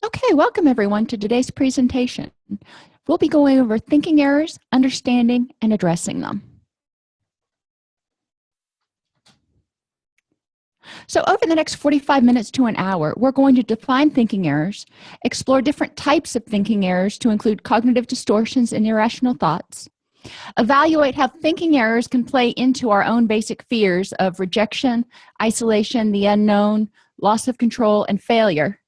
Okay, welcome everyone to today's presentation. We'll be going over thinking errors, understanding, and addressing them. So over the next 45 minutes to an hour, we're going to define thinking errors, explore different types of thinking errors to include cognitive distortions and irrational thoughts, evaluate how thinking errors can play into our own basic fears of rejection, isolation, the unknown, loss of control, and failure,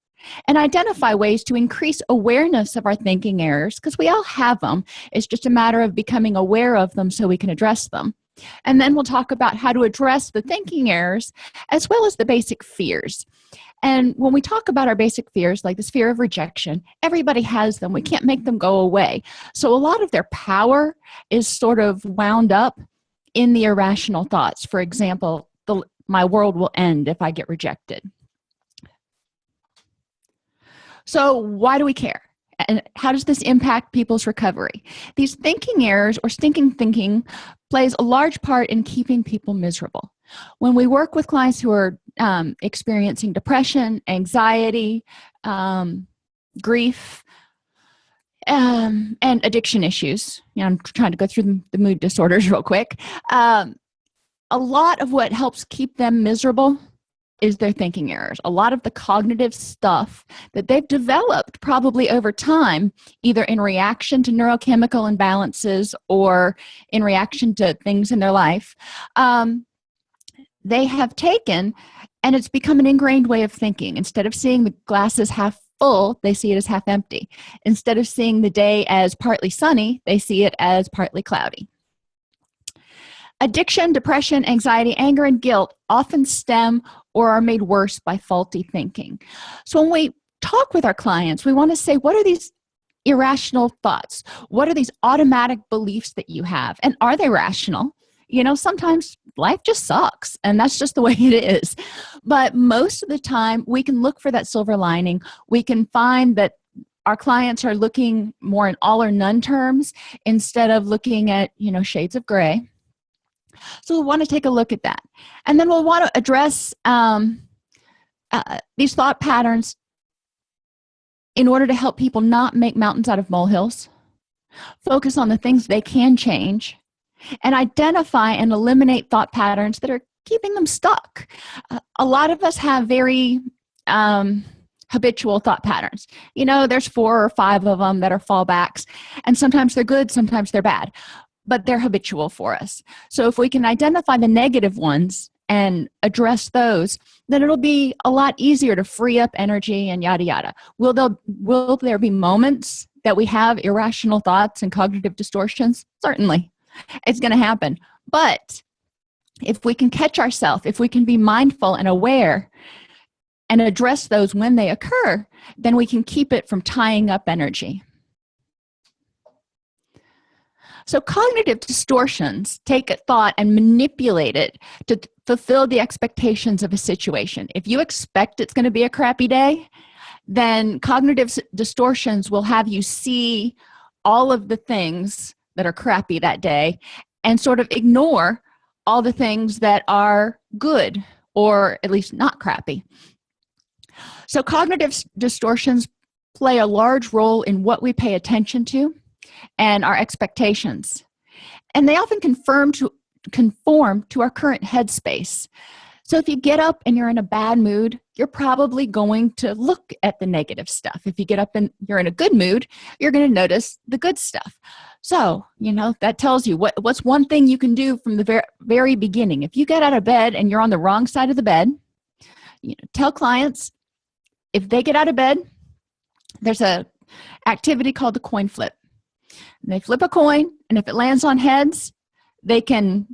and identify ways to increase awareness of our thinking errors, because we all have them. It's just a matter of becoming aware of them so we can address them. And then we'll talk about how to address the thinking errors as well as the basic fears. And when we talk about our basic fears, like this fear of rejection, everybody has them. We can't make them go away. So a lot of their power is sort of wound up in the irrational thoughts. For example, my world will end if I get rejected. So why do we care? And how does this impact people's recovery? These thinking errors or stinking thinking plays a large part in keeping people miserable. When we work with clients who are experiencing depression, anxiety, grief, and addiction issues, I'm trying to go through the mood disorders real quick. A lot of what helps keep them miserable is their thinking errors. A lot of the cognitive stuff that they've developed probably over time, either in reaction to neurochemical imbalances or in reaction to things in their life, they have taken, and it's become an ingrained way of thinking. Instead of seeing the glass as half full, they see it as half empty. Instead of seeing the day as partly sunny, they see it as partly cloudy. Addiction, depression, anxiety, anger, and guilt often stem or are made worse by faulty thinking. So when we talk with our clients, we want to say, what are these irrational thoughts? What are these automatic beliefs that you have? And are they rational? Sometimes life just sucks, and that's just the way it is. But most of the time, we can look for that silver lining. We can find that our clients are looking more in all or none terms instead of looking at, shades of gray. So we'll want to take a look at that. And then we'll want to address these thought patterns in order to help people not make mountains out of molehills, focus on the things they can change, and identify and eliminate thought patterns that are keeping them stuck. A lot of us have very habitual thought patterns. There's 4 or 5 of them that are fallbacks, and sometimes they're good, sometimes they're bad, but they're habitual for us. So if we can identify the negative ones and address those, then it'll be a lot easier to free up energy and yada yada. Will there be moments that we have irrational thoughts and cognitive distortions? Certainly. It's going to happen. But if we can catch ourselves, if we can be mindful and aware and address those when they occur, then we can keep it from tying up energy. So cognitive distortions take a thought and manipulate it to fulfill the expectations of a situation. If you expect it's going to be a crappy day, then cognitive distortions will have you see all of the things that are crappy that day and sort of ignore all the things that are good, or at least not crappy. So cognitive distortions play a large role in what we pay attention to and our expectations. And they often conform to our current headspace. So if you get up and you're in a bad mood, you're probably going to look at the negative stuff. If you get up and you're in a good mood, you're going to notice the good stuff. So, that tells you what's one thing you can do from the very beginning. If you get out of bed and you're on the wrong side of the bed, tell clients, if they get out of bed, there's a activity called the coin flip. And they flip a coin, and if it lands on heads, they can,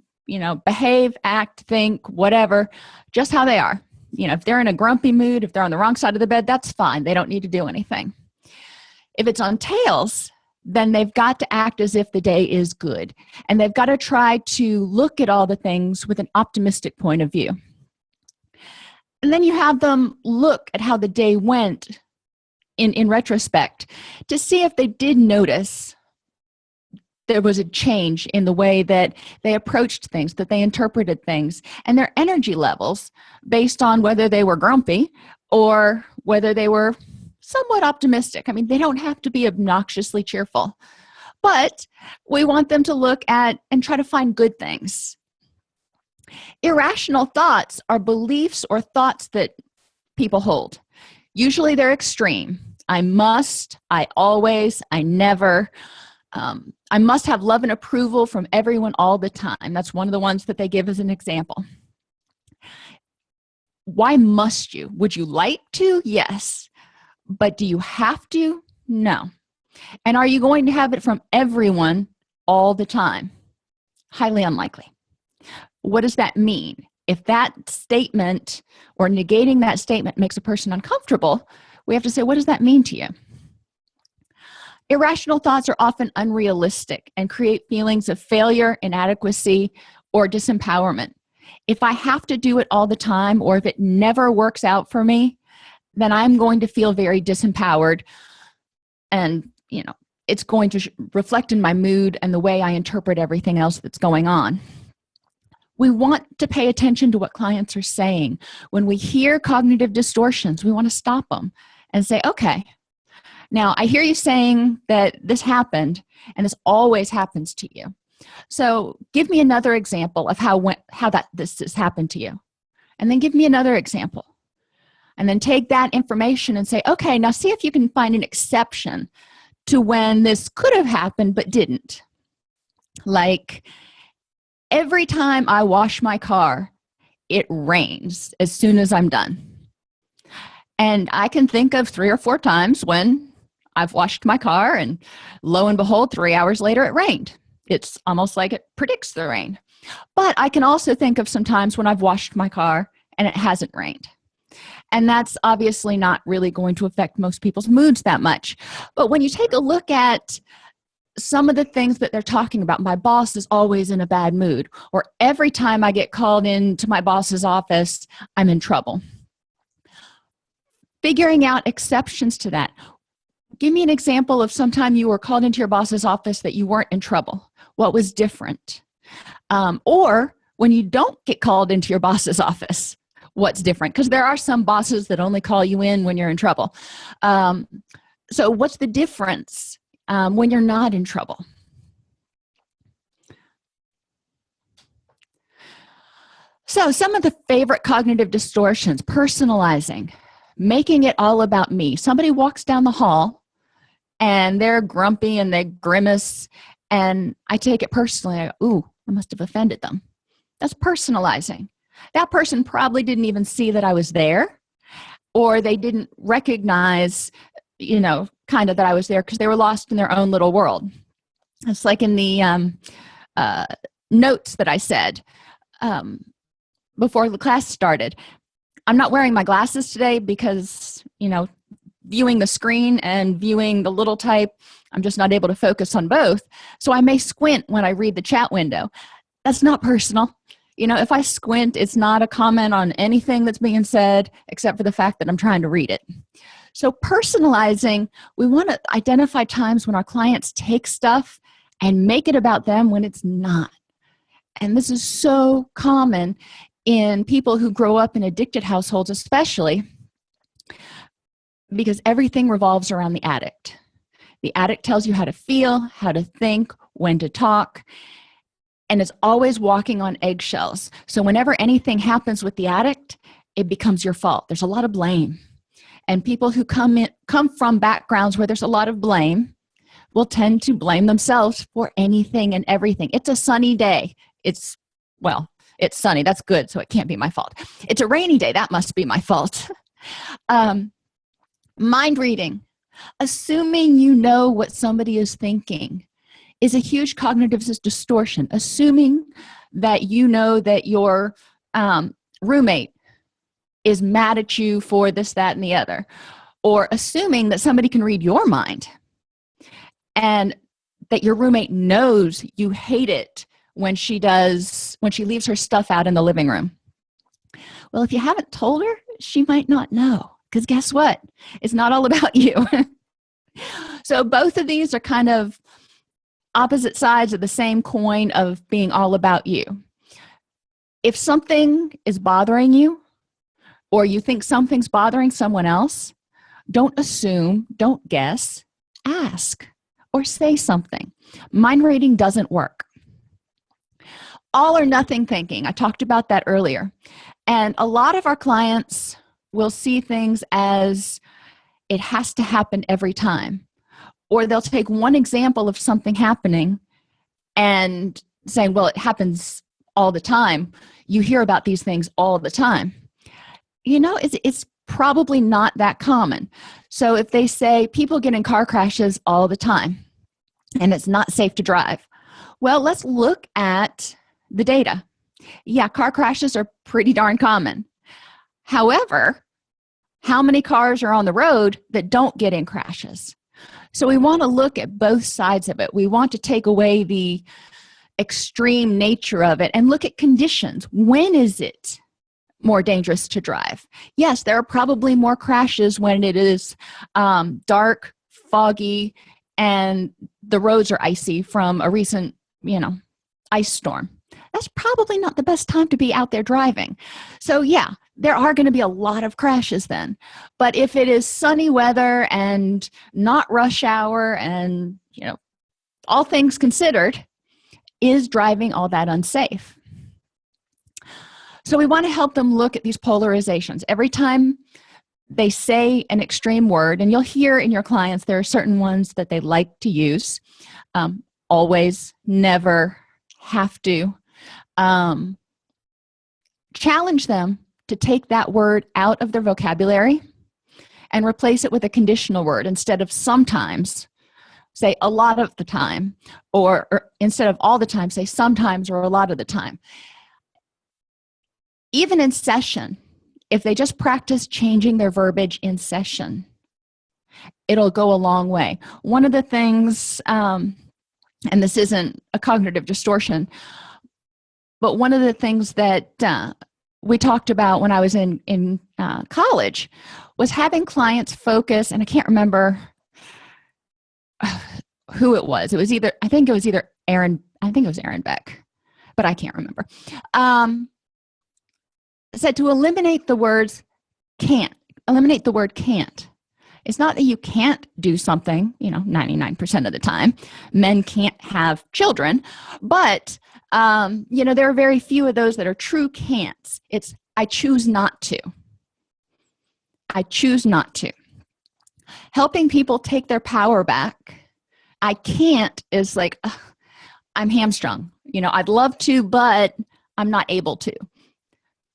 behave, act, think, whatever, just how they are. If they're in a grumpy mood, if they're on the wrong side of the bed, that's fine. They don't need to do anything. If it's on tails, then they've got to act as if the day is good. And they've got to try to look at all the things with an optimistic point of view. And then you have them look at how the day went in retrospect to see if they did notice there was a change in the way that they approached things, that they interpreted things, and their energy levels based on whether they were grumpy or whether they were somewhat optimistic. I mean, they don't have to be obnoxiously cheerful, but we want them to look at and try to find good things. Irrational thoughts are beliefs or thoughts that people hold. Usually they're extreme. I must, I always, I never. I must have love and approval from everyone all the time. That's one of the ones that they give as an example. Why must you? Would you like to? Yes. But do you have to? No. And are you going to have it from everyone all the time? Highly unlikely. What does that mean? If that statement or negating that statement makes a person uncomfortable, we have to say, what does that mean to you? Irrational thoughts are often unrealistic and create feelings of failure, inadequacy, or disempowerment. If I have to do it all the time, or if it never works out for me, then I'm going to feel very disempowered, and it's going to reflect in my mood and the way I interpret everything else that's going on. We want to pay attention to what clients are saying. When we hear cognitive distortions, we want to stop them and say, okay, now I hear you saying that this happened, and this always happens to you. So give me another example of how this has happened to you. And then give me another example. And then take that information and say, okay, now see if you can find an exception to when this could have happened but didn't. Like, every time I wash my car, it rains as soon as I'm done. And I can think of 3 or 4 times when I've washed my car and lo and behold, 3 hours later it rained. It's almost like it predicts the rain. But I can also think of some times when I've washed my car and it hasn't rained. And that's obviously not really going to affect most people's moods that much. But when you take a look at some of the things that they're talking about, my boss is always in a bad mood, or every time I get called into my boss's office, I'm in trouble. Figuring out exceptions to that. Give me an example of sometime you were called into your boss's office that you weren't in trouble. What was different? Or when you don't get called into your boss's office, what's different? Because there are some bosses that only call you in when you're in trouble. So what's the difference when you're not in trouble? So some of the favorite cognitive distortions: personalizing, making it all about me. Somebody walks down the hall and they're grumpy and they grimace, and I take it personally. I go, ooh, I must have offended them. That's personalizing. That person probably didn't even see that I was there, or they didn't recognize, kind of that I was there because they were lost in their own little world. It's like in the notes that I said before the class started. I'm not wearing my glasses today because, viewing the screen and viewing the little type, I'm just not able to focus on both. So I may squint when I read the chat window. That's not personal. If I squint, it's not a comment on anything that's being said except for the fact that I'm trying to read it. So personalizing, we want to identify times when our clients take stuff and make it about them when it's not. And this is so common in people who grow up in addicted households, especially because everything revolves around the addict. The addict tells you how to feel, how to think, when to talk, and is always walking on eggshells. So whenever anything happens with the addict, it becomes your fault. There's a lot of blame. And people who come from backgrounds where there's a lot of blame will tend to blame themselves for anything and everything. It's a sunny day. It's sunny. That's good, so it can't be my fault. It's a rainy day. That must be my fault. Mind reading. Assuming you know what somebody is thinking is a huge cognitive distortion. Assuming that you know that your roommate is mad at you for this, that, and the other, or assuming that somebody can read your mind and that your roommate knows you hate it when she leaves her stuff out in the living room. Well, if you haven't told her, she might not know, because guess what? It's not all about you. So both of these are kind of opposite sides of the same coin of being all about you. If something is bothering you, or you think something's bothering someone else, Don't assume, don't guess, ask or say something. Mind reading doesn't work. All or nothing thinking, I talked about that earlier. And a lot of our clients will see things as it has to happen every time. Or they'll take one example of something happening and say, well, it happens all the time. You hear about these things all the time. It's probably not that common. So if they say people get in car crashes all the time and it's not safe to drive, well, let's look at the data. Yeah, car crashes are pretty darn common. However, how many cars are on the road that don't get in crashes? So we want to look at both sides of it. We want to take away the extreme nature of it and look at conditions. When is it more dangerous to drive? Yes, there are probably more crashes when it is dark, foggy, and the roads are icy from a recent, ice storm. That's probably not the best time to be out there driving. So yeah, there are going to be a lot of crashes then. But if it is sunny weather and not rush hour and, all things considered, is driving all that unsafe? So we want to help them look at these polarizations. Every time they say an extreme word, and you'll hear in your clients there are certain ones that they like to use. Always, never, have to. Challenge them to take that word out of their vocabulary and replace it with a conditional word. Instead of sometimes, say a lot of the time, or instead of all the time, say sometimes or a lot of the time. Even in session, if they just practice changing their verbiage in session, it'll go a long way. One of the things, and this isn't a cognitive distortion, but one of the things that we talked about when I was in college was having clients focus, and I can't remember who it was. I think it was Aaron Beck, but I can't remember. Said to eliminate the words can't. Eliminate the word can't. It's not that you can't do something, 99% of the time. Men can't have children, but there are very few of those that are true can'ts. It's I choose not to. I choose not to. Helping people take their power back. I can't is like, I'm hamstrung. I'd love to, but I'm not able to.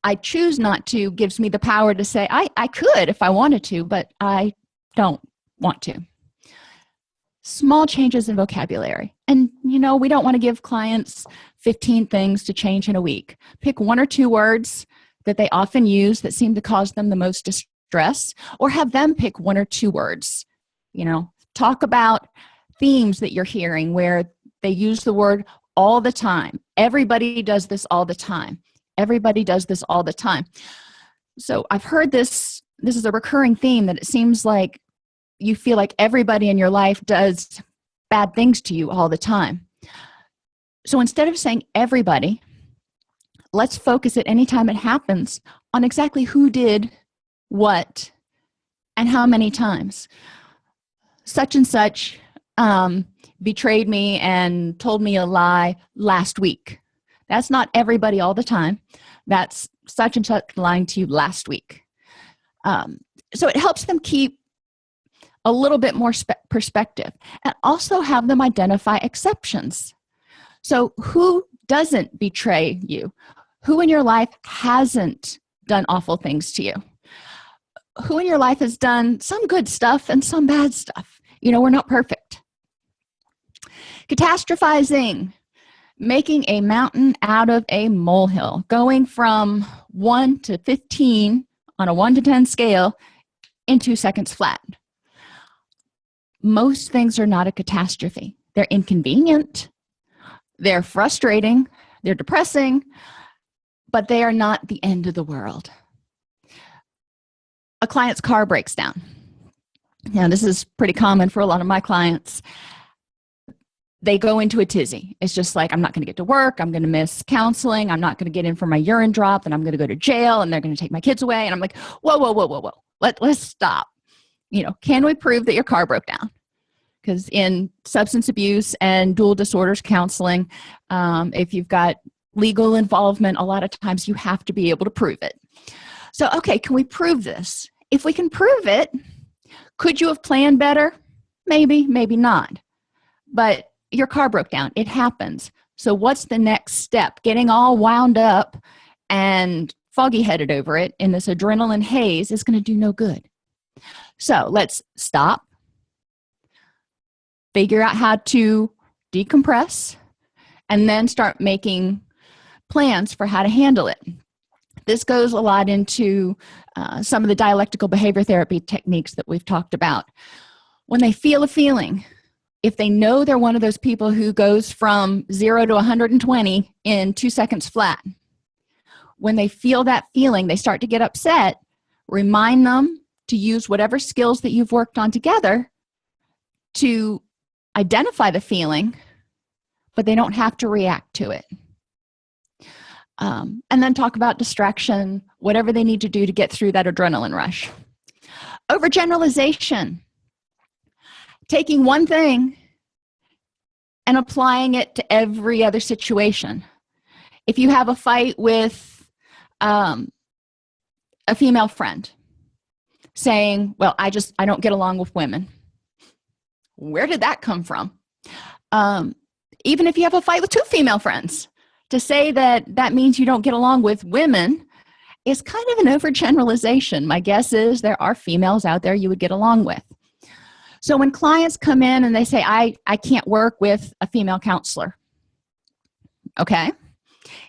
I choose not to gives me the power to say, I could if I wanted to, but I don't want to. Small changes in vocabulary. And, we don't want to give clients 15 things to change in a week. Pick one or two words that they often use that seem to cause them the most distress, or have them pick one or two words. Talk about themes that you're hearing where they use the word all the time. Everybody does this all the time. Everybody does this all the time. So I've heard this is a recurring theme, that it seems like you feel like everybody in your life does bad things to you all the time. So instead of saying everybody, let's focus at any time it happens on exactly who did what and how many times. Such and such betrayed me and told me a lie last week. That's not everybody all the time. That's such and such lying to you last week. So it helps them keep a little bit more perspective, and also have them identify exceptions. So who doesn't betray you? Who in your life hasn't done awful things to you? Who in your life has done some good stuff and some bad stuff? We're not perfect. Catastrophizing. Making a mountain out of a molehill. Going from 1 to 15 on a 1 to 10 scale in 2 seconds flat. Most things are not a catastrophe. They're inconvenient. They're frustrating. They're depressing. But they are not the end of the world. A client's car breaks down. Now, this is pretty common for a lot of my clients. They go into a tizzy. It's just like, I'm not going to get to work. I'm going to miss counseling. I'm not going to get in for my urine drop. And I'm going to go to jail. And they're going to take my kids away. And I'm like, whoa. Let's stop. can we prove that your car broke down? Because in substance abuse and dual disorders counseling, if you've got legal involvement, a lot of times you have to be able to prove it. So, okay, can we prove this? If we can prove it, could you have planned better? Maybe, maybe not. But your car broke down. It happens. So what's the next step? Getting all wound up and foggy-headed over it in this adrenaline haze is going to do no good. So let's stop, figure out how to decompress, and then start making plans for how to handle it. This goes a lot into some of the dialectical behavior therapy techniques that we've talked about. When they feel a feeling, if they know they're one of those people who goes from 0 to 120 in 2 seconds flat, when they feel that feeling, they start to get upset, remind them to use whatever skills that you've worked on together to identify the feeling, but they don't have to react to it. And then talk about distraction, whatever they need to do to get through that adrenaline rush. Overgeneralization. Taking one thing and applying it to every other situation. If you have a fight with a female friend saying, well, I don't get along with women. Where did that come from? Even if you have a fight with two female friends, to say that means you don't get along with women is kind of an overgeneralization. My guess is there are females out there you would get along with. So when clients come in and they say, I can't work with a female counselor, okay?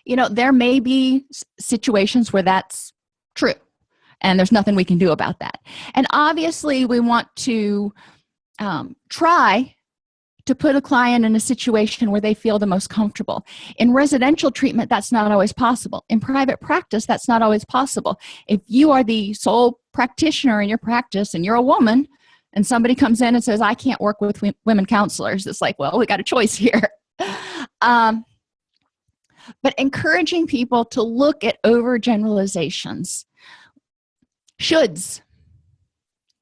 There may be situations where that's true, and there's nothing we can do about that. And obviously, we want to try to put a client in a situation where they feel the most comfortable. In residential treatment, that's not always possible. In private practice, that's not always possible. If you are the sole practitioner in your practice and you're a woman, and somebody comes in and says, I can't work with women counselors, it's like, well, we got a choice here. But encouraging people to look at overgeneralizations. Shoulds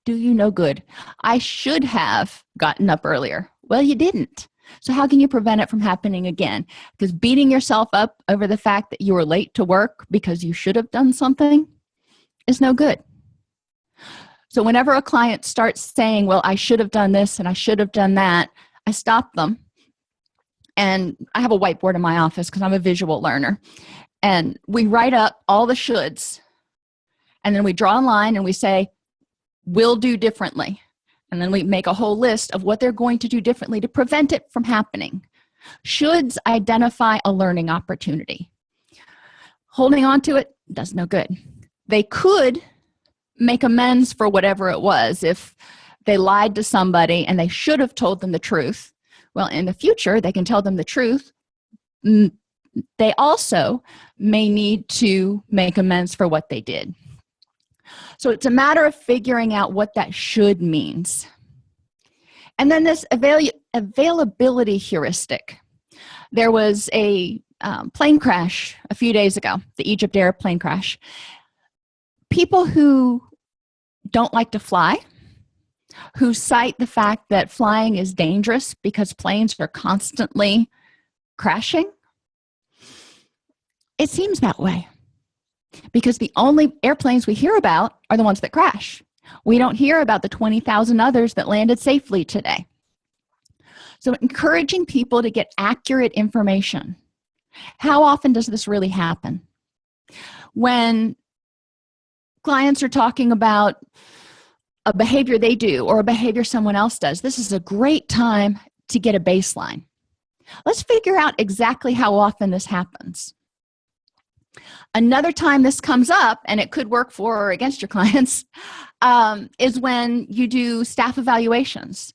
do you no good. I should have gotten up earlier. Well, you didn't. So how can you prevent it from happening again? Because beating yourself up over the fact that you were late to work because you should have done something is no good. So whenever a client starts saying, well, I should have done this and I should have done that, I stop them. And I have a whiteboard in my office because I'm a visual learner. And we write up all the shoulds. And then we draw a line and we say, will do differently. And then we make a whole list of what they're going to do differently to prevent it from happening. Shoulds identify a learning opportunity. Holding on to it does no good. They could make amends for whatever it was. If they lied to somebody and they should have told them the truth, well, in the future, they can tell them the truth. They also may need to make amends for what they did. So it's a matter of figuring out what that should means. And then this availability heuristic. There was a plane crash a few days ago, the Egypt Air plane crash. People who don't like to fly, who cite the fact that flying is dangerous because planes are constantly crashing, it seems that way. Because the only airplanes we hear about are the ones that crash. We don't hear about the 20,000 others that landed safely today. So encouraging people to get accurate information. How often does this really happen? When clients are talking about a behavior they do or a behavior someone else does, this is a great time to get a baseline. Let's figure out exactly how often this happens. Another time this comes up, and it could work for or against your clients, is when you do staff evaluations.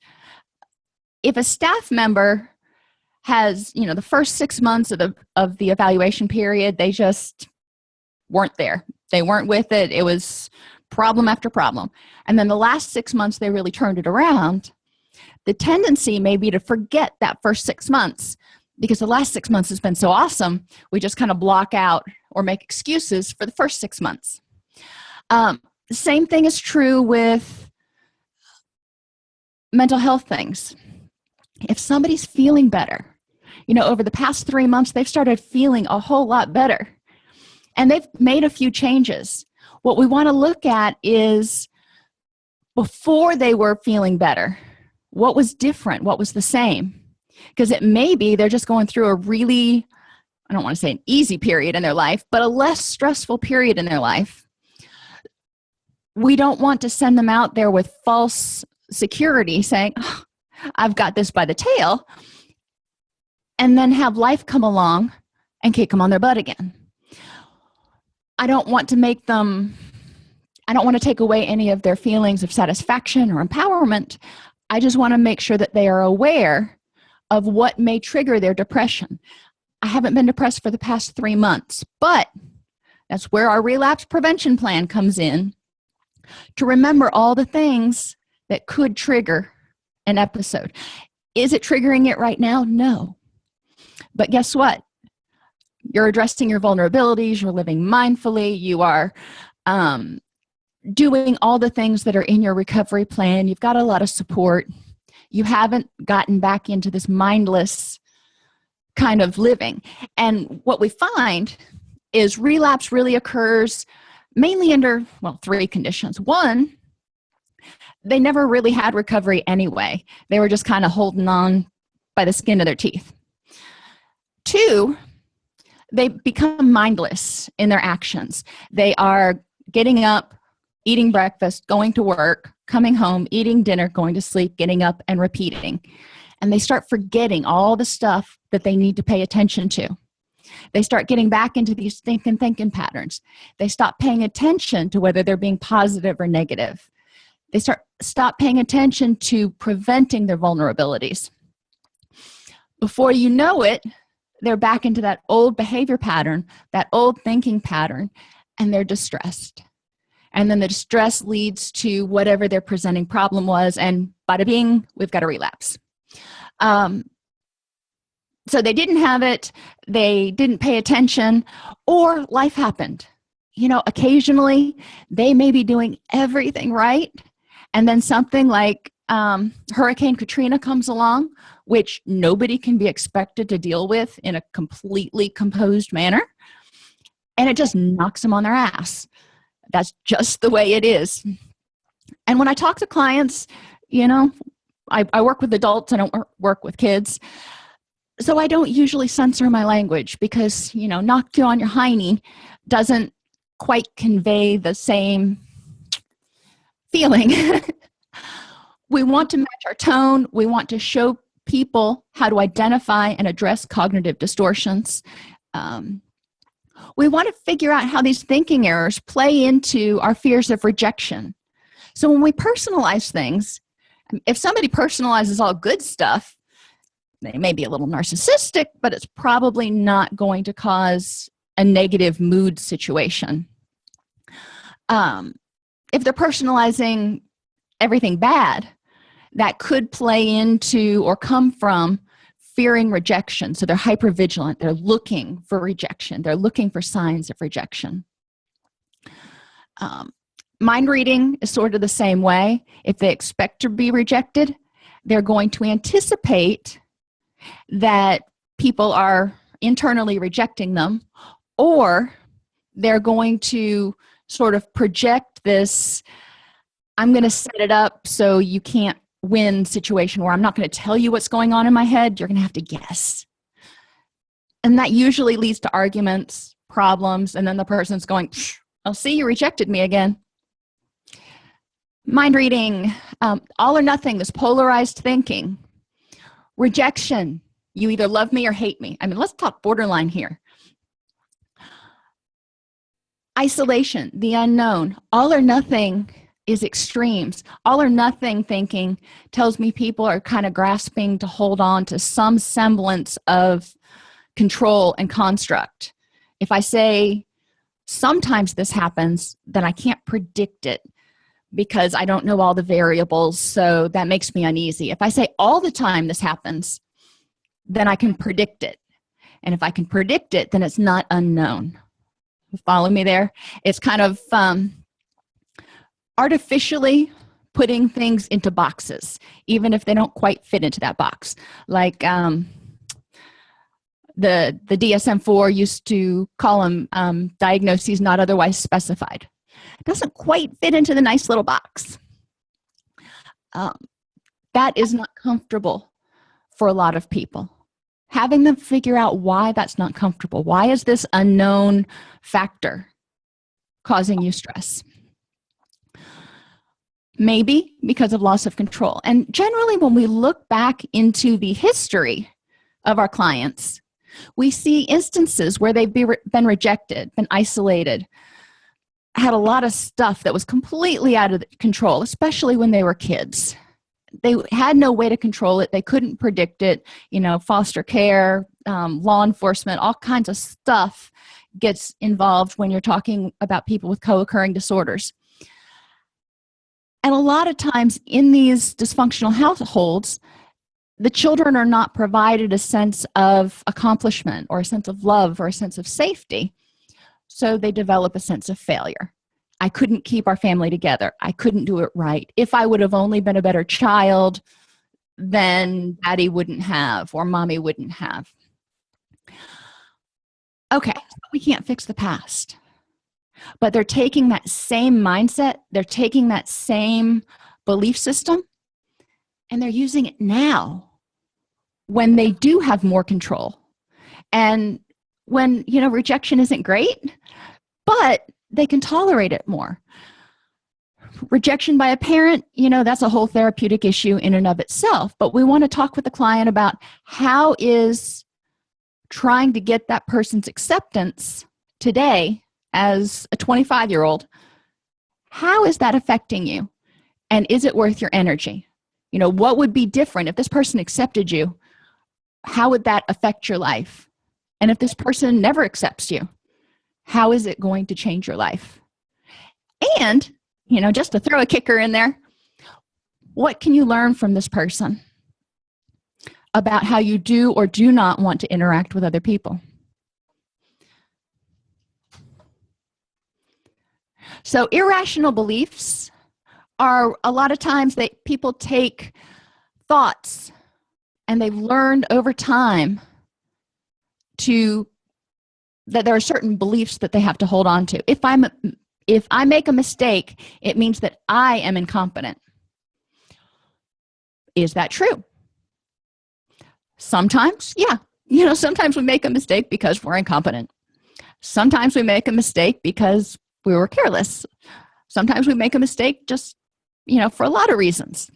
If a staff member has, the first 6 months of the evaluation period, they just weren't there. They weren't with it. It was problem after problem. And then the last 6 months, they really turned it around. The tendency may be to forget that first 6 months because the last 6 months has been so awesome, we just kind of block out or make excuses for the first 6 months. The same thing is true with mental health things. If somebody's feeling better, over the past 3 months, they've started feeling a whole lot better, and they've made a few changes. What we want to look at is before they were feeling better, what was different, what was the same? Because it may be they're just going through a really, I don't want to say an easy period in their life, but a less stressful period in their life. We don't want to send them out there with false security saying, oh, I've got this by the tail, and then have life come along and kick them on their butt again. I don't want to take away any of their feelings of satisfaction or empowerment. I just want to make sure that they are aware of what may trigger their depression. I haven't been depressed for the past 3 months, but that's where our relapse prevention plan comes in, to remember all the things that could trigger an episode. Is it triggering it right now? No. But guess what? You're addressing your vulnerabilities, you're living mindfully, you are doing all the things that are in your recovery plan, you've got a lot of support, you haven't gotten back into this mindless kind of living. And what we find is relapse really occurs mainly under, 3 conditions. 1, they never really had recovery anyway. They were just kind of holding on by the skin of their teeth. 2, they become mindless in their actions. They are getting up, eating breakfast, going to work, coming home, eating dinner, going to sleep, getting up, and repeating. And they start forgetting all the stuff that they need to pay attention to. They start getting back into these thinking patterns. They stop paying attention to whether they're being positive or negative. They stop paying attention to preventing their vulnerabilities. Before you know it, they're back into that old behavior pattern, that old thinking pattern, and they're distressed. And then the distress leads to whatever their presenting problem was, and bada bing, we've got a relapse. So they didn't have it, they didn't pay attention, or life happened. Occasionally they may be doing everything right, and then something like Hurricane Katrina comes along, which nobody can be expected to deal with in a completely composed manner, and it just knocks them on their ass. That's just the way it is. And when I talk to clients, I work with adults, I don't work with kids, so I don't usually censor my language because, knock you on your hiney doesn't quite convey the same feeling. We want to match our tone. We want to show people how to identify and address cognitive distortions. We want to figure out how these thinking errors play into our fears of rejection. So when we personalize things, if somebody personalizes all good stuff, they may be a little narcissistic, but it's probably not going to cause a negative mood situation. If they're personalizing everything bad, that could play into or come from fearing rejection. So they're hypervigilant. They're looking for rejection. They're looking for signs of rejection. Mind reading is sort of the same way. If they expect to be rejected, they're going to anticipate that people are internally rejecting them, or they're going to sort of project this, I'm going to set it up so you can't win situation where I'm not going to tell you what's going on in my head. You're going to have to guess. And that usually leads to arguments, problems, and then the person's going, I'll see, you rejected me again. Mind reading, all or nothing, this polarized thinking. Rejection, you either love me or hate me. Let's talk borderline here. Isolation, the unknown, all or nothing is extremes. All or nothing thinking tells me people are kind of grasping to hold on to some semblance of control and construct. If I say, sometimes this happens, then I can't predict it because I don't know all the variables, so that makes me uneasy. If I say all the time this happens, then I can predict it. And if I can predict it, then it's not unknown. Follow me there? It's kind of artificially putting things into boxes, even if they don't quite fit into that box. Like the DSM-4 used to call them diagnoses not otherwise specified. It doesn't quite fit into the nice little box. That is not comfortable for a lot of people. Having them figure out why that's not comfortable. Why is this unknown factor causing you stress? Maybe because of loss of control. And generally, when we look back into the history of our clients, we see instances where they've been rejected, been isolated, had a lot of stuff that was completely out of control, especially when they were kids. They had no way to control it. They couldn't predict it. Foster care, law enforcement, all kinds of stuff gets involved when you're talking about people with co-occurring disorders. And a lot of times in these dysfunctional households, the children are not provided a sense of accomplishment or a sense of love or a sense of safety. So they develop a sense of failure. I couldn't keep our family together. I couldn't do it right. If I would have only been a better child, then daddy wouldn't have or mommy wouldn't have. Okay, we can't fix the past. But they're taking that same mindset, they're taking that same belief system, and they're using it now when they do have more control. And when, rejection isn't great, but they can tolerate it more. Rejection by a parent, that's a whole therapeutic issue in and of itself. But we want to talk with the client about how is trying to get that person's acceptance today as a 25-year-old, how is that affecting you? And is it worth your energy? What would be different if this person accepted you? How would that affect your life? And if this person never accepts you, how is it going to change your life? And, just to throw a kicker in there, what can you learn from this person about how you do or do not want to interact with other people? So irrational beliefs are a lot of times that people take thoughts and they've learned over time that there are certain beliefs that they have to hold on to. If I make a mistake, it means that I am incompetent. Is that true? Sometimes, yeah. Sometimes we make a mistake because we're incompetent. Sometimes we make a mistake because we were careless. Sometimes we make a mistake just, for a lot of reasons.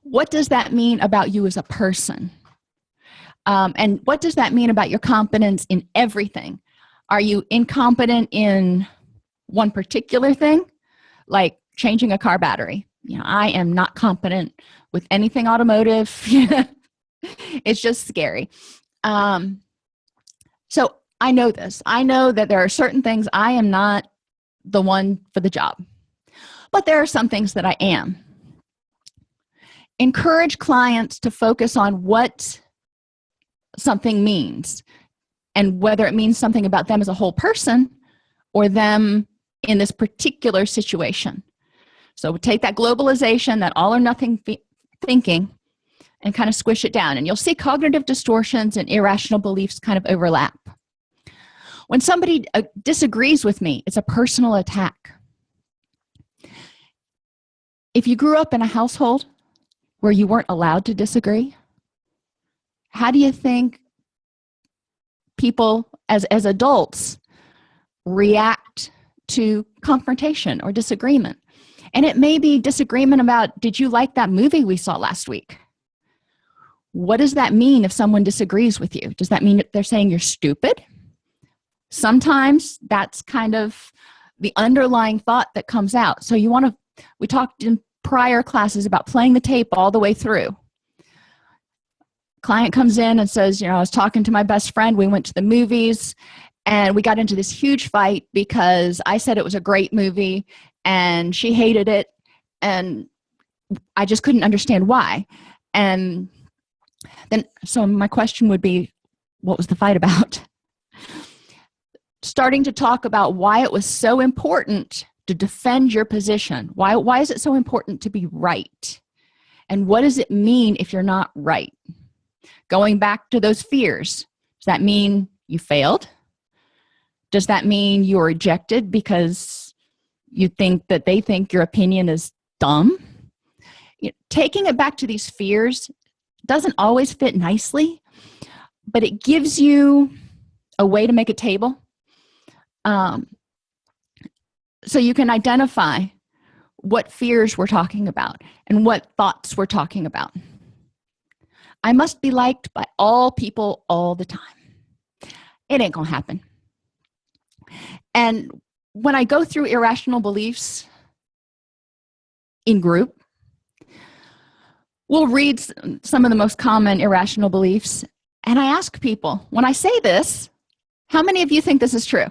What does that mean about you as a person? And what does that mean about your competence in everything? Are you incompetent in one particular thing, like changing a car battery? I am not competent with anything automotive. It's just scary. So I know this. I know that there are certain things I am not the one for the job, but there are some things that I am. Encourage clients to focus on what something means and whether it means something about them as a whole person or them in this particular situation. So take that globalization, that all or nothing thinking, and kind of squish it down. And you'll see cognitive distortions and irrational beliefs kind of overlap. When somebody disagrees with me, it's a personal attack. If you grew up in a household where you weren't allowed to disagree, how do you think people as adults react to confrontation or disagreement? And it may be disagreement about, did you like that movie we saw last week? What does that mean if someone disagrees with you? Does that mean that they're saying you're stupid? Sometimes that's kind of the underlying thought that comes out. So we talked in prior classes about playing the tape all the way through. Client comes in and says, I was talking to my best friend, we went to the movies, and we got into this huge fight because I said it was a great movie, and she hated it, and I just couldn't understand why. And then, so my question would be, what was the fight about? Starting to talk about why it was so important to defend your position. Why is it so important to be right? And what does it mean if you're not right? Going back to those fears, does that mean you failed? Does that mean you're rejected because you think that they think your opinion is dumb? Taking it back to these fears doesn't always fit nicely, but it gives you a way to make a table. So you can identify what fears we're talking about and what thoughts we're talking about. I must be liked by all people all the time. It ain't gonna happen. And when I go through irrational beliefs in group, we'll read some of the most common irrational beliefs, and I ask people, when I say this, how many of you think this is true?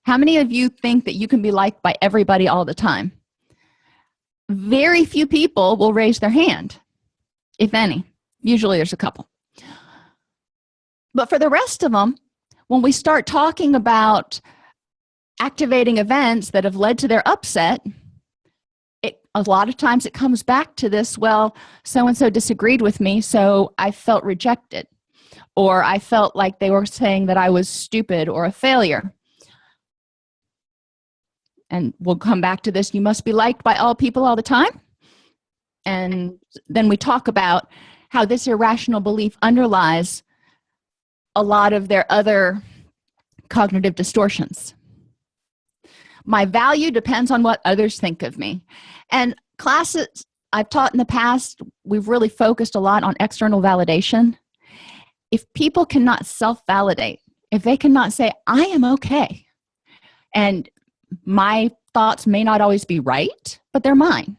How many of you think that you can be liked by everybody all the time? Very few people will raise their hand, if any. Usually there's a couple. But for the rest of them, when we start talking about activating events that have led to their upset, a lot of times it comes back to this, well, so-and-so disagreed with me, so I felt rejected. Or I felt like they were saying that I was stupid or a failure. And we'll come back to this, you must be liked by all people all the time. And then we talk about how this irrational belief underlies a lot of their other cognitive distortions. My value depends on what others think of me. And classes I've taught in the past, we've really focused a lot on external validation. If people cannot self-validate, if they cannot say, I am okay, and my thoughts may not always be right, but they're mine.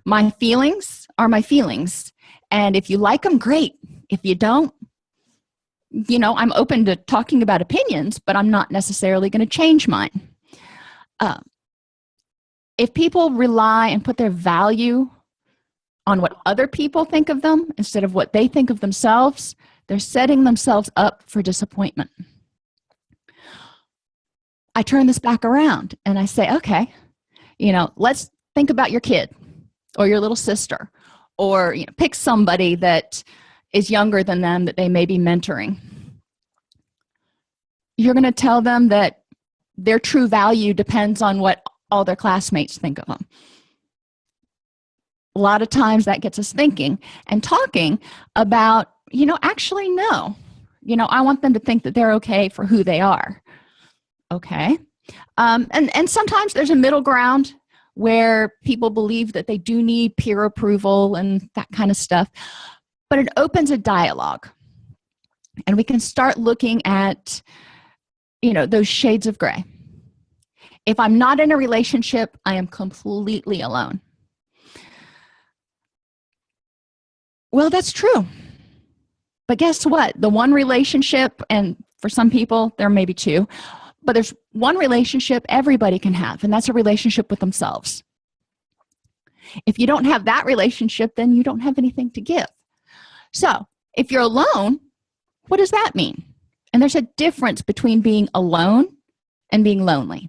My feelings are my feelings. And if you like them, great. If you don't, I'm open to talking about opinions, but I'm not necessarily going to change mine. If people rely and put their value on what other people think of them instead of what they think of themselves, they're setting themselves up for disappointment. I turn this back around and I say, okay, let's think about your kid or your little sister, or pick somebody that is younger than them that they may be mentoring. You're going to tell them that their true value depends on what all their classmates think of them. A lot of times that gets us thinking and talking about, actually, no. I want them to think that they're okay for who they are. Okay. And sometimes there's a middle ground where people believe that they do need peer approval and that kind of stuff. But it opens a dialogue. And we can start looking at, those shades of gray. If I'm not in a relationship, I am completely alone. Well, that's true. But guess what? The one relationship, and for some people, there may be two, but there's one relationship everybody can have, and that's a relationship with themselves. If you don't have that relationship, then you don't have anything to give. So if you're alone, what does that mean? And there's a difference between being alone and being lonely.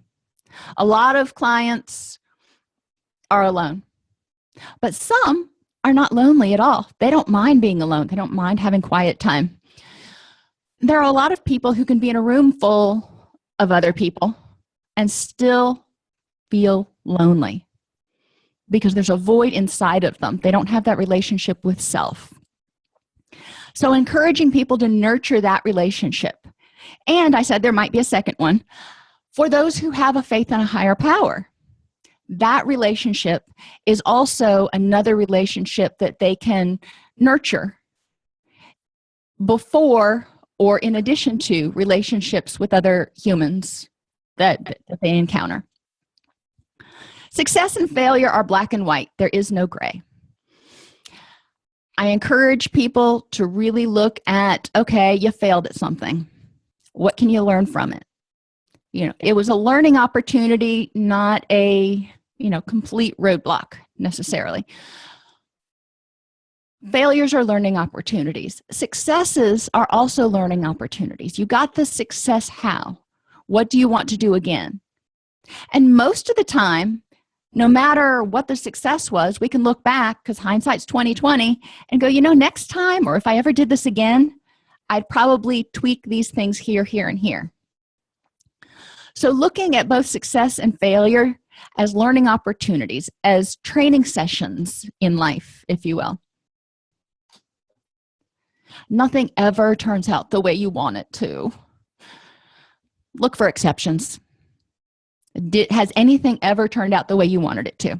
A lot of clients are alone, but some are not lonely at all. They don't mind being alone. They don't mind having quiet time. There are a lot of people who can be in a room full of other people and still feel lonely because there's a void inside of them. They don't have that relationship with self. So encouraging people to nurture that relationship. And I said there might be a second one. For those who have a faith in a higher power, that relationship is also another relationship that they can nurture before or in addition to relationships with other humans that they encounter. Success and failure are black and white. There is no gray. I encourage people to really look at, okay, you failed at something. What can you learn from it? It was a learning opportunity, not a, complete roadblock necessarily. Failures are learning opportunities. Successes are also learning opportunities. You got the success how? What do you want to do again? And most of the time, no matter what the success was, we can look back, because hindsight's 20/20, and go, next time, or if I ever did this again, I'd probably tweak these things here, here, and here. So looking at both success and failure as learning opportunities, as training sessions in life, if you will. Nothing ever turns out the way you want it to. Look for exceptions. Has anything ever turned out the way you wanted it to?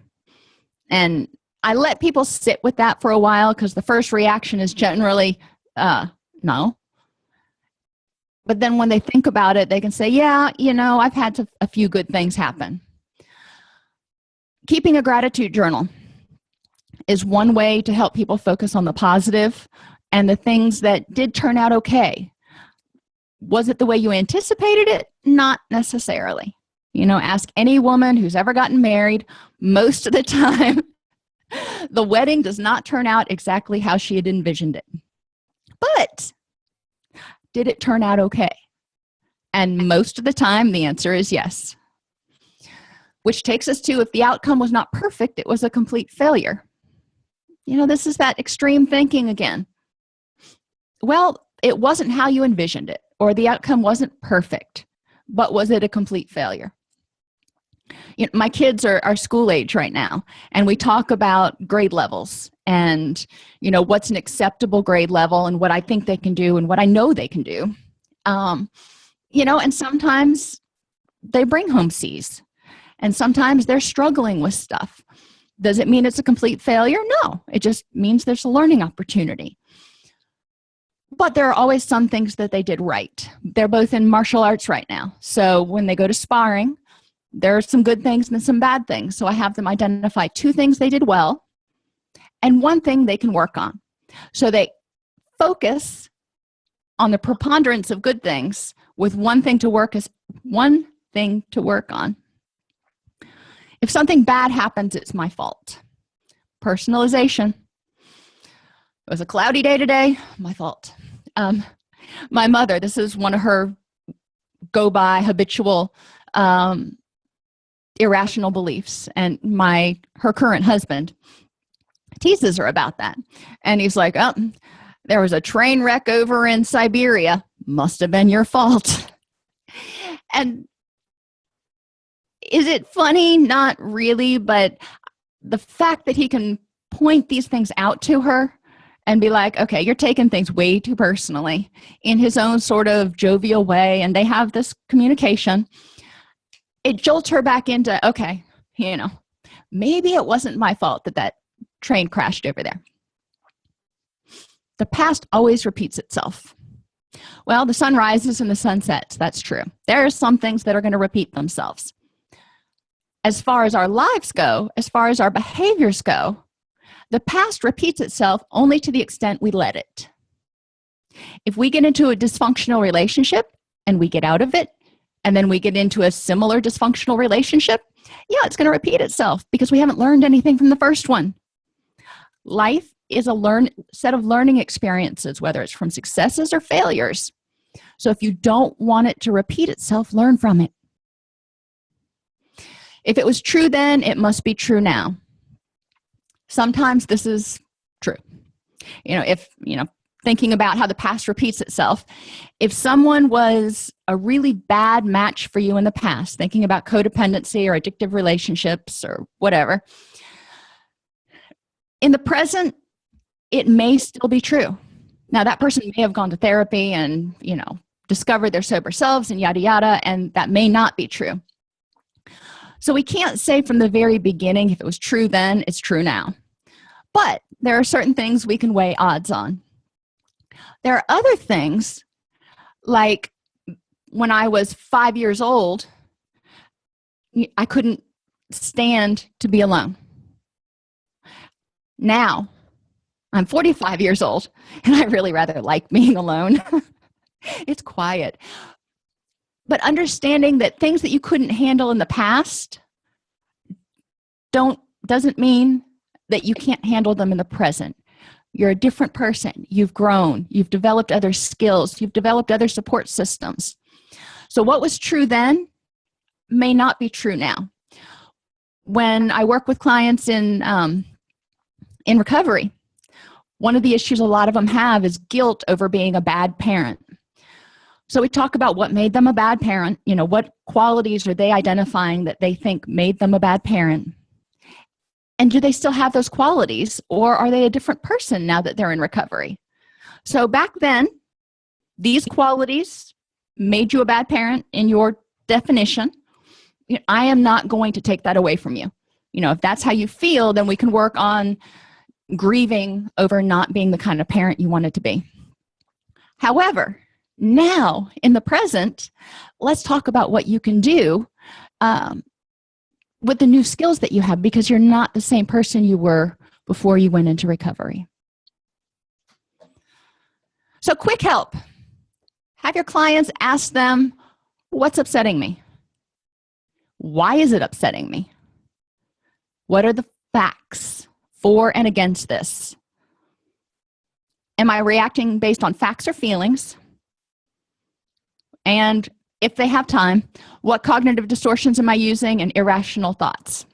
And I let people sit with that for a while, because the first reaction is generally, no. But then when they think about it, they can say, yeah, I've had a few good things happen. Keeping a gratitude journal is one way to help people focus on the positive and the things that did turn out okay. Was it the way you anticipated it? Not necessarily. Ask any woman who's ever gotten married. Most of the time, the wedding does not turn out exactly how she had envisioned it. But did it turn out okay? And most of the time, the answer is yes. Which takes us to, if the outcome was not perfect, it was a complete failure. This is that extreme thinking again. Well, it wasn't how you envisioned it, or the outcome wasn't perfect, but was it a complete failure? My kids are school age right now, and we talk about grade levels and, what's an acceptable grade level and what I think they can do and what I know they can do. And sometimes they bring home C's, and sometimes they're struggling with stuff. Does it mean it's a complete failure? No, it just means there's a learning opportunity. But there are always some things that they did right. They're both in martial arts right now. So when they go to sparring, there are some good things and some bad things. So I have them identify 2 things they did well and 1 thing they can work on. So they focus on the preponderance of good things with 1 thing to work on. If something bad happens, it's my fault. Personalization. It was a cloudy day today, my fault. My mother, this is one of her go-by habitual irrational beliefs, and her current husband teases her about that. And he's like, oh, there was a train wreck over in Siberia. Must have been your fault. And is it funny? Not really, but the fact that he can point these things out to her and be like, okay, you're taking things way too personally, in his own sort of jovial way, and they have this communication, it jolts her back into, okay, maybe it wasn't my fault that train crashed over there. The past always repeats itself. Well, the sun rises and the sun sets. That's true. There are some things that are going to repeat themselves. As far as our lives go, as far as our behaviors go, the past repeats itself only to the extent we let it. If we get into a dysfunctional relationship and we get out of it, and then we get into a similar dysfunctional relationship, yeah, it's going to repeat itself because we haven't learned anything from the first one. Life is a set of learning experiences, whether it's from successes or failures. So if you don't want it to repeat itself, learn from it. If it was true then, it must be true now. Sometimes this is true. Thinking about how the past repeats itself, if someone was a really bad match for you in the past, thinking about codependency or addictive relationships or whatever, in the present, it may still be true. Now, that person may have gone to therapy and, discovered their sober selves and yada, yada, and that may not be true. So we can't say from the very beginning, if it was true then, it's true now. But there are certain things we can weigh odds on. There are other things, like when I was 5 years old, I couldn't stand to be alone. Now, I'm 45 years old, and I really rather like being alone. It's quiet. But understanding that things that you couldn't handle in the past doesn't mean that you can't handle them in the present. You're a different person. You've grown. You've developed other skills. You've developed other support systems. So what was true then may not be true now. When I work with clients in recovery, one of the issues a lot of them have is guilt over being a bad parent. So we talk about what made them a bad parent, what qualities are they identifying that they think made them a bad parent? And do they still have those qualities, or are they a different person now that they're in recovery? So back then, these qualities made you a bad parent in your definition. I am not going to take that away from you. If that's how you feel, then we can work on grieving over not being the kind of parent you wanted to be. However, now in the present, let's talk about what you can do with the new skills that you have, because you're not the same person you were before you went into recovery. So quick help. Have your clients ask them, what's upsetting me? Why is it upsetting me? What are the facts for and against this? Am I reacting based on facts or feelings? And if they have time, what cognitive distortions am I using and irrational thoughts?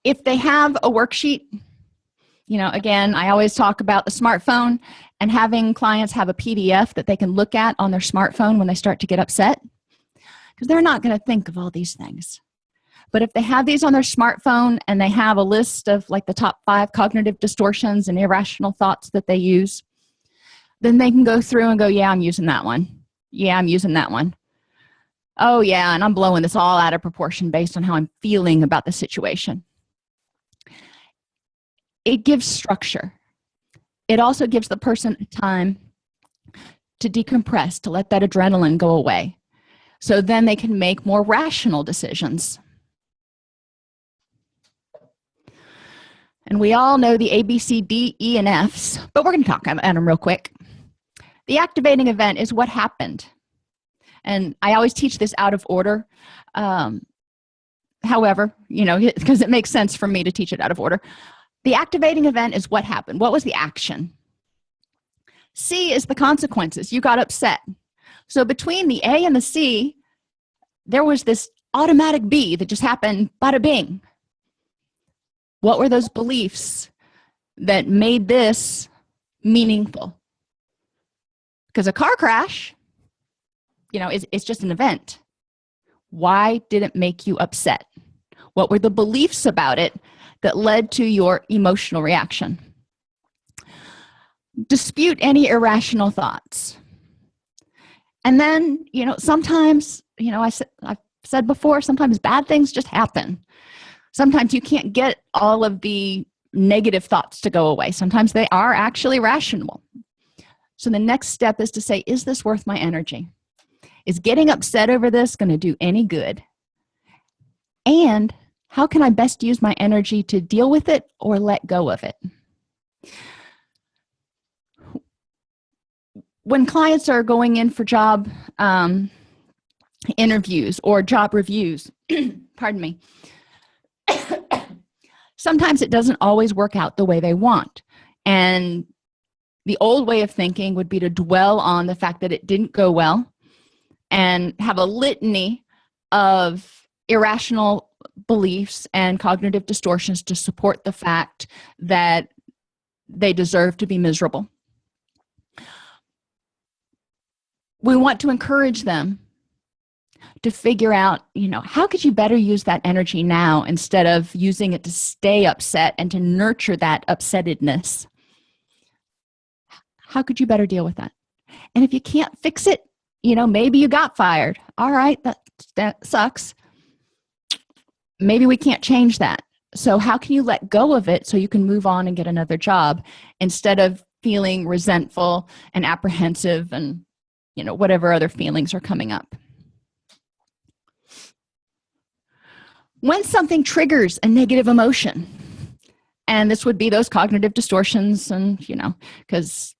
If they have a worksheet, again, I always talk about the smartphone and having clients have a PDF that they can look at on their smartphone when they start to get upset, because they're not going to think of all these things. But if they have these on their smartphone and they have a list of like the top 5 cognitive distortions and irrational thoughts that they use, then they can go through and go, yeah, I'm using that one. Yeah, I'm using that one. Oh, yeah, and I'm blowing this all out of proportion based on how I'm feeling about the situation. It gives structure. It also gives the person time to decompress, to let that adrenaline go away. So then they can make more rational decisions. And we all know the A, B, C, D, E, and Fs, but we're going to talk about them real quick. The activating event is what happened. And I always teach this out of order. However, because it makes sense for me to teach it out of order. The activating event is what happened. What was the action? C is the consequences. You got upset. So between the A and the C, there was this automatic B that just happened, bada bing. What were those beliefs that made this meaningful? Because a car crash, it's just an event. Why did it make you upset? What were the beliefs about it that led to your emotional reaction? Dispute any irrational thoughts. And then, sometimes, I've said before, sometimes bad things just happen. Sometimes you can't get all of the negative thoughts to go away. Sometimes they are actually rational. So the next step is to say, is this worth my energy? Is getting upset over this going to do any good? And how can I best use my energy to deal with it or let go of it? When clients are going in for job interviews or job reviews, pardon me, sometimes it doesn't always work out the way they want. And the old way of thinking would be to dwell on the fact that it didn't go well and have a litany of irrational beliefs and cognitive distortions to support the fact that they deserve to be miserable. We want to encourage them to figure out, how could you better use that energy now instead of using it to stay upset and to nurture that upsettedness? How could you better deal with that? And if you can't fix it, maybe you got fired. All right, that sucks. Maybe we can't change that. So how can you let go of it so you can move on and get another job instead of feeling resentful and apprehensive and, whatever other feelings are coming up? When something triggers a negative emotion, and this would be those cognitive distortions and, because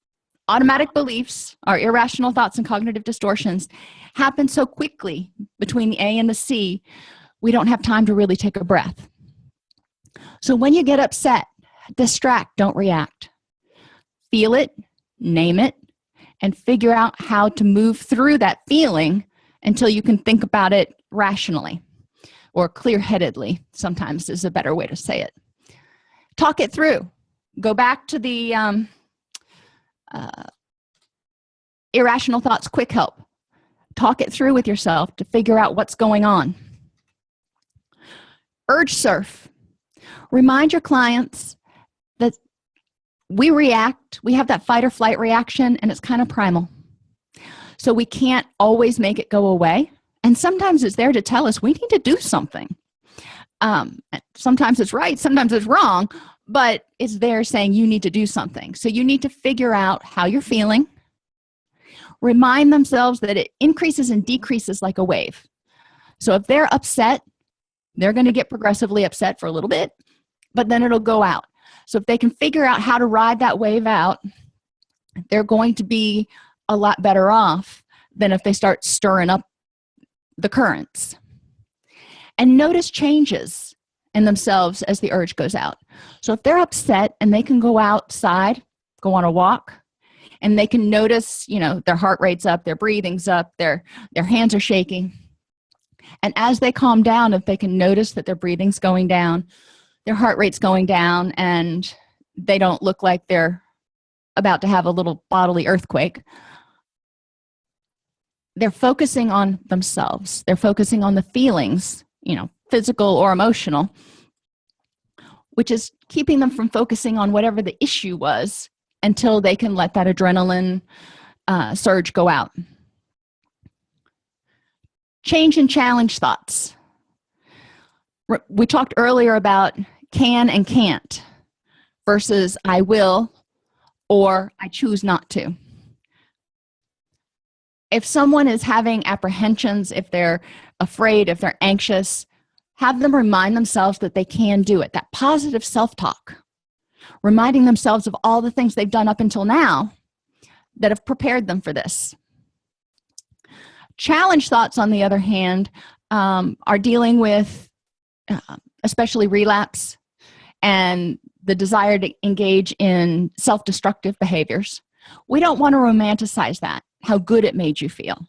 automatic beliefs, our irrational thoughts and cognitive distortions happen so quickly between the A and the C, we don't have time to really take a breath. So when you get upset, distract, don't react. Feel it, name it, and figure out how to move through that feeling until you can think about it rationally. or clear-headedly sometimes is a better way to say it. Talk it through. Go back to the irrational thoughts quick help. Talk it through with yourself to figure out what's going on. Urge surf. Remind your clients that we react, we have that fight or flight reaction, and it's kind of primal. So we can't always make it go away. And sometimes it's there to tell us we need to do something. Sometimes it's right, sometimes it's wrong, but it's there saying you need to do something. So you need to figure out how you're feeling. Remind themselves that it increases and decreases like a wave. So if they're upset, they're going to get progressively upset for a little bit, but then it'll go out. So if they can figure out how to ride that wave out, they're going to be a lot better off than if they start stirring up the currents. And notice changes in themselves as the urge goes out. So if they're upset and they can go outside, go on a walk, and they can notice, their heart rate's up, their breathing's up, their hands are shaking. And as they calm down, if they can notice that their breathing's going down, their heart rate's going down, and they don't look like they're about to have a little bodily earthquake, they're focusing on themselves. They're focusing on the feelings, physical or emotional, which is keeping them from focusing on whatever the issue was until they can let that adrenaline surge go out. Change and challenge thoughts. We talked earlier about can and can't versus I will or I choose not to. If someone is having apprehensions, if they're afraid, if they're anxious, have them remind themselves that they can do it. That positive self-talk, reminding themselves of all the things they've done up until now that have prepared them for this. Challenge thoughts, on the other hand, are dealing with especially relapse and the desire to engage in self-destructive behaviors. We don't want to romanticize that, how good it made you feel.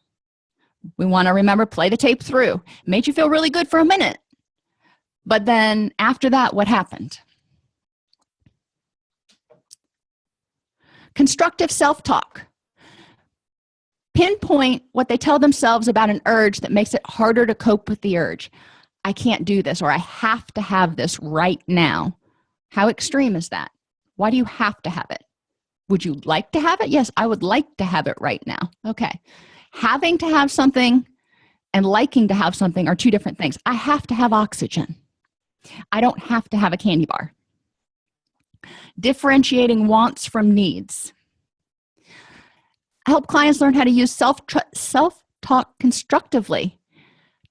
We want to remember, play the tape through. It made you feel really good for a minute. But then after that, what happened? Constructive self-talk. Pinpoint what they tell themselves about an urge that makes it harder to cope with the urge. I can't do this, or I have to have this right now. How extreme is that? Why do you have to have it? Would you like to have it? Yes, I would like to have it right now. Okay. Having to have something and liking to have something are two different things. I have to have oxygen. I don't have to have a candy bar. Differentiating wants from needs. I help clients learn how to use self-talk constructively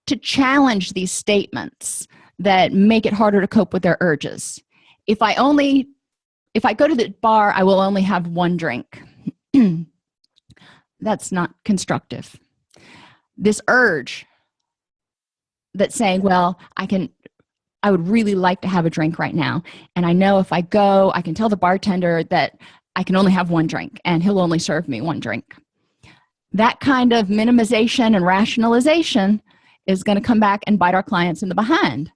to challenge these statements that make it harder to cope with their urges. If I go to the bar, I will only have one drink. That's not constructive. This urge that's saying, well, I would really like to have a drink right now. And I know if I go, I can tell the bartender that I can only have one drink and he'll only serve me one drink. That kind of minimization and rationalization is going to come back and bite our clients in the behind.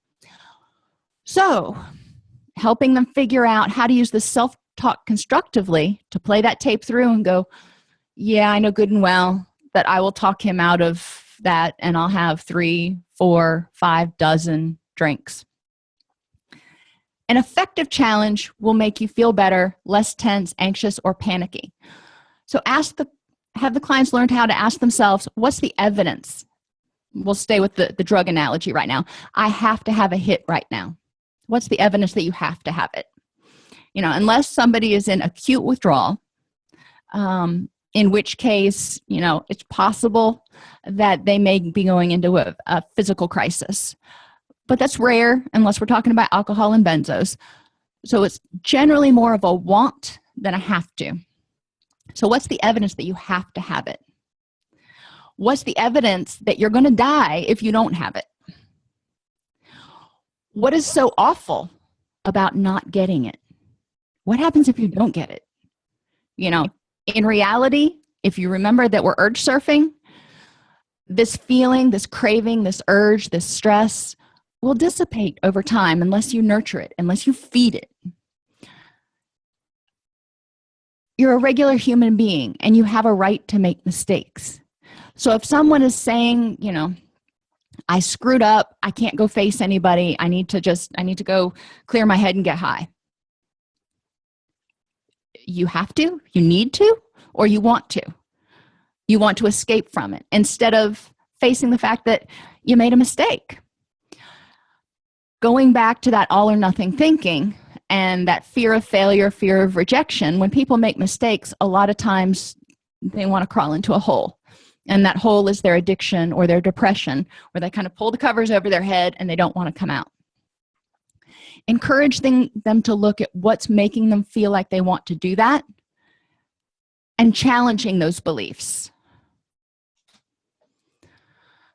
So, helping them figure out how to use the self-talk constructively to play that tape through and go, yeah, I know good and well that I will talk him out of that and I'll have 3, 4, 5 dozen drinks. An effective challenge will make you feel better, less tense, anxious, or panicky. So have the clients learned how to ask themselves, what's the evidence? We'll stay with the drug analogy right now. I have to have a hit right now. What's the evidence that you have to have it? Unless somebody is in acute withdrawal, in which case, it's possible that they may be going into a physical crisis. But that's rare unless we're talking about alcohol and benzos. So it's generally more of a want than a have to. So what's the evidence that you have to have it? What's the evidence that you're going to die if you don't have it? What is so awful about not getting it? What happens if you don't get it? In reality, if you remember that we're urge surfing, this feeling, this craving, this urge, this stress will dissipate over time unless you nurture it, unless you feed it. You're a regular human being and you have a right to make mistakes. So if someone is saying, you know, I screwed up, I can't go face anybody, I need to go clear my head and get high. You have to, you need to, or you want to. You want to escape from it instead of facing the fact that you made a mistake. Going back to that all or nothing thinking and that fear of failure, fear of rejection, when people make mistakes, a lot of times they want to crawl into a hole. And that hole is their addiction or their depression, where they kind of pull the covers over their head and they don't want to come out. Encouraging them to look at what's making them feel like they want to do that and challenging those beliefs.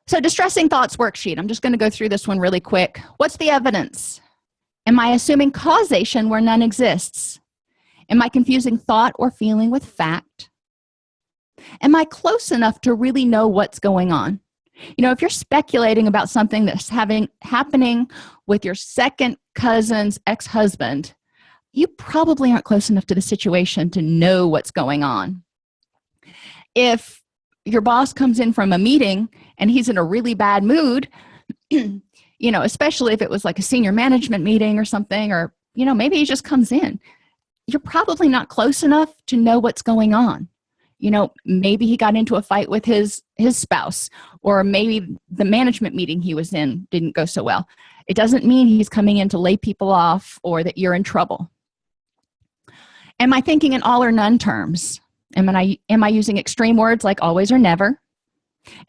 So distressing thoughts worksheet. I'm just going to go through this one really quick. What's the evidence? Am I assuming causation where none exists? Am I confusing thought or feeling with fact? Am I close enough to really know what's going on? You know, if you're speculating about something that's happening with your second cousin's ex-husband, you probably aren't close enough to the situation to know what's going on. If your boss comes in from a meeting and he's in a really bad mood, you know, especially if it was like a senior management meeting or something, or, you know, maybe he just comes in, you're probably not close enough to know what's going on. You know, maybe he got into a fight with his spouse, or maybe the management meeting he was in didn't go so well. It doesn't mean he's coming in to lay people off or that you're in trouble. Am I thinking in all or none terms? Am I using extreme words like always or never?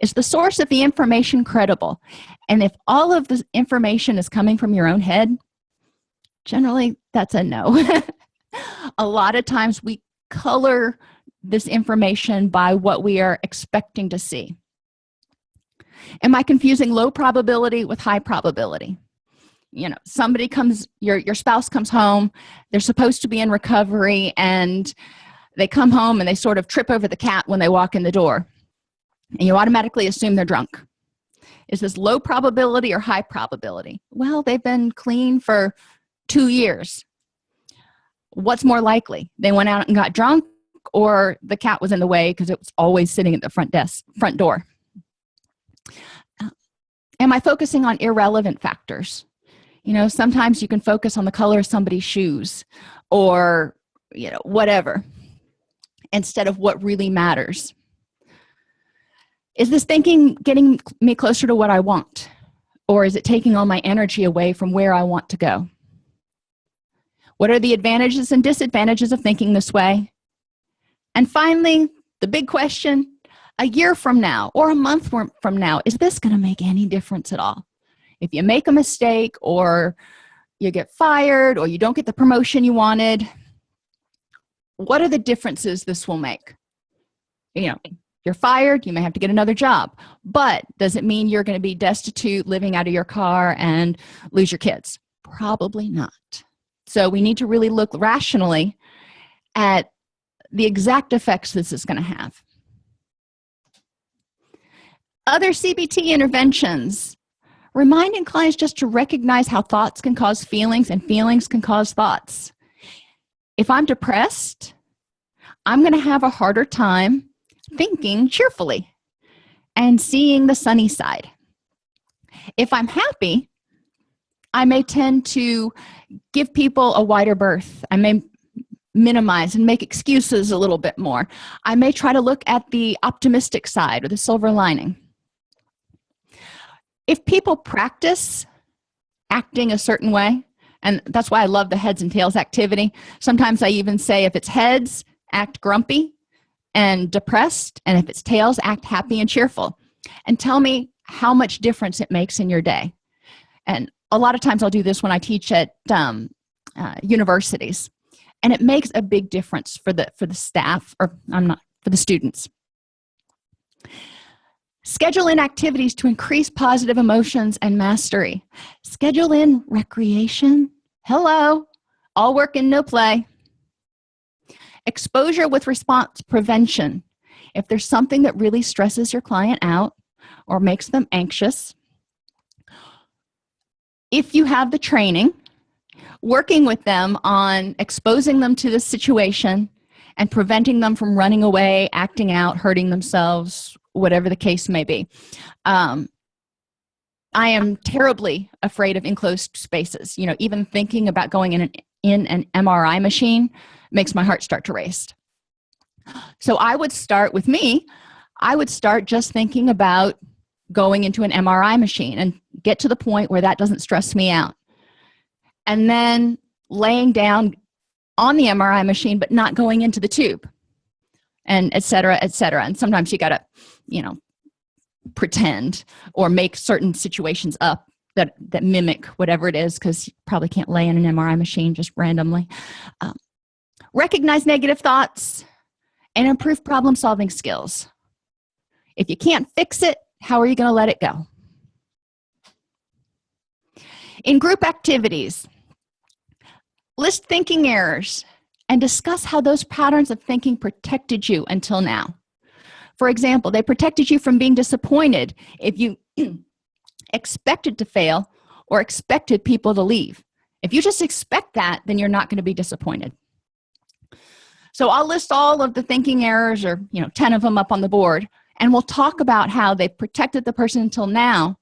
Is the source of the information credible? And if all of the information is coming from your own head, generally that's a no. A lot of times we color this information by what we are expecting to see. Am I confusing low probability with high probability? You know, somebody comes, your spouse comes home, they're supposed to be in recovery, and they come home and they sort of trip over the cat when they walk in the door, and you automatically assume they're drunk. Is this low probability or high probability? Well, they've been clean for 2 years. What's more likely? They went out and got drunk, or the cat was in the way because it was always sitting at the front door. Am I focusing on irrelevant factors? You know, sometimes you can focus on the color of somebody's shoes or, you know, whatever, instead of what really matters. Is this thinking getting me closer to what I want? Or is it taking all my energy away from where I want to go? What are the advantages and disadvantages of thinking this way? And finally, the big question, a year from now or a month from now, is this going to make any difference at all? If you make a mistake or you get fired or you don't get the promotion you wanted, what are the differences this will make? You know, you're fired, you may have to get another job, but does it mean you're going to be destitute, living out of your car, and lose your kids? Probably not. So we need to really look rationally at the exact effects this is going to have. Other CBT interventions, reminding clients just to recognize how thoughts can cause feelings and feelings can cause thoughts. If I'm depressed, I'm going to have a harder time thinking cheerfully and seeing the sunny side. If I'm happy, I may tend to give people a wider berth. I may minimize and make excuses a little bit more. I may try to look at the optimistic side or the silver lining. If people practice acting a certain way, and that's why I love the heads and tails activity. Sometimes I even say if it's heads, act grumpy and depressed, and if it's tails, act happy and cheerful. And tell me how much difference it makes in your day. And a lot of times I'll do this when I teach at universities. And it makes a big difference for the staff, or for the students. Schedule in activities to increase positive emotions and mastery. Schedule in recreation. Hello, all work and no play. Exposure with response prevention. If there's something that really stresses your client out or makes them anxious, if you have the training, working with them on exposing them to the situation and preventing them from running away, acting out, hurting themselves, whatever the case may be. I am terribly afraid of enclosed spaces. Even thinking about going in an MRI machine makes my heart start to race. So I would start just thinking about going into an MRI machine and get to the point where that doesn't stress me out. And then laying down on the MRI machine, but not going into the tube, and et cetera, et cetera. And sometimes you got to, pretend or make certain situations up that mimic whatever it is, because you probably can't lay in an MRI machine just randomly. Recognize negative thoughts and improve problem-solving skills. If you can't fix it, how are you going to let it go? In group activities, list thinking errors and discuss how those patterns of thinking protected you until now. For example, they protected you from being disappointed if you expected to fail or expected people to leave. If you just expect that, then you're not going to be disappointed. So I'll list all of the thinking errors, or 10 of them up on the board, and we'll talk about how they protected the person until now.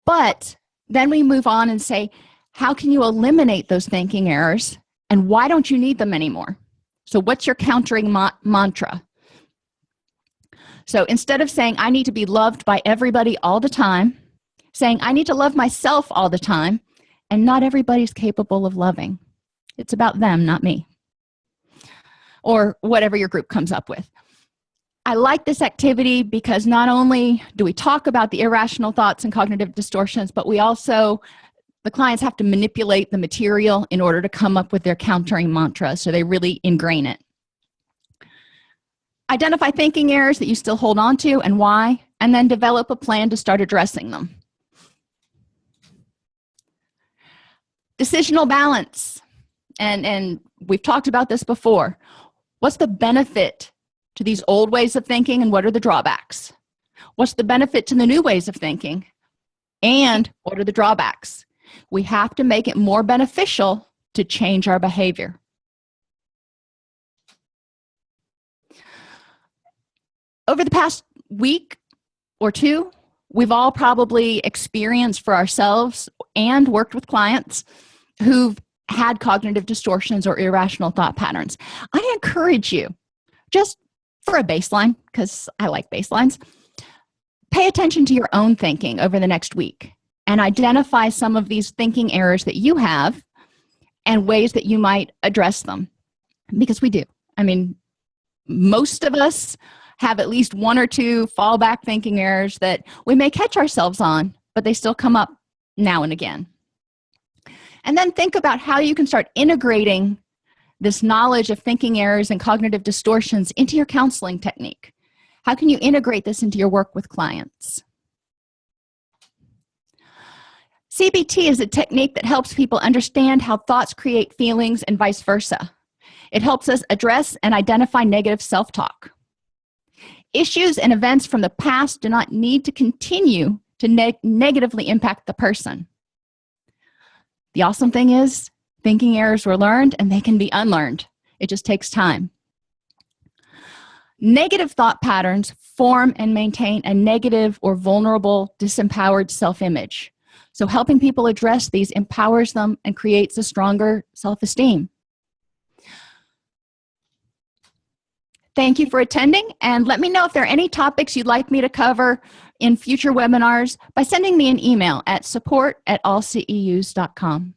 But then we move on and say, how can you eliminate those thinking errors, and why don't you need them anymore? So what's your countering mantra? So instead of saying, I need to be loved by everybody all the time, saying, I need to love myself all the time, and not everybody's capable of loving. It's about them, not me. Or whatever your group comes up with. I like this activity because not only do we talk about the irrational thoughts and cognitive distortions, but the clients have to manipulate the material in order to come up with their countering mantra, so they really ingrain it. Identify thinking errors that you still hold on to and why, and then develop a plan to start addressing them. Decisional balance, and we've talked about this before. What's the benefit to these old ways of thinking, and what are the drawbacks? What's the benefit to the new ways of thinking, and what are the drawbacks? We have to make it more beneficial to change our behavior. Over the past week or two, we've all probably experienced for ourselves and worked with clients who've had cognitive distortions or irrational thought patterns. I encourage you, just for a baseline, because I like baselines, pay attention to your own thinking over the next week and identify some of these thinking errors that you have and ways that you might address them, because we do. I mean, most of us have at least one or two fallback thinking errors that we may catch ourselves on, but they still come up now and again. And then think about how you can start integrating this knowledge of thinking errors and cognitive distortions into your counseling technique. How can you integrate this into your work with clients? CBT is a technique that helps people understand how thoughts create feelings and vice versa. It helps us address and identify negative self-talk. Issues and events from the past do not need to continue to negatively impact the person. The awesome thing is, thinking errors were learned and they can be unlearned. It just takes time. Negative thought patterns form and maintain a negative or vulnerable, disempowered self-image. So helping people address these empowers them and creates a stronger self-esteem. Thank you for attending, and let me know if there are any topics you'd like me to cover in future webinars by sending me an email at support@allceus.com.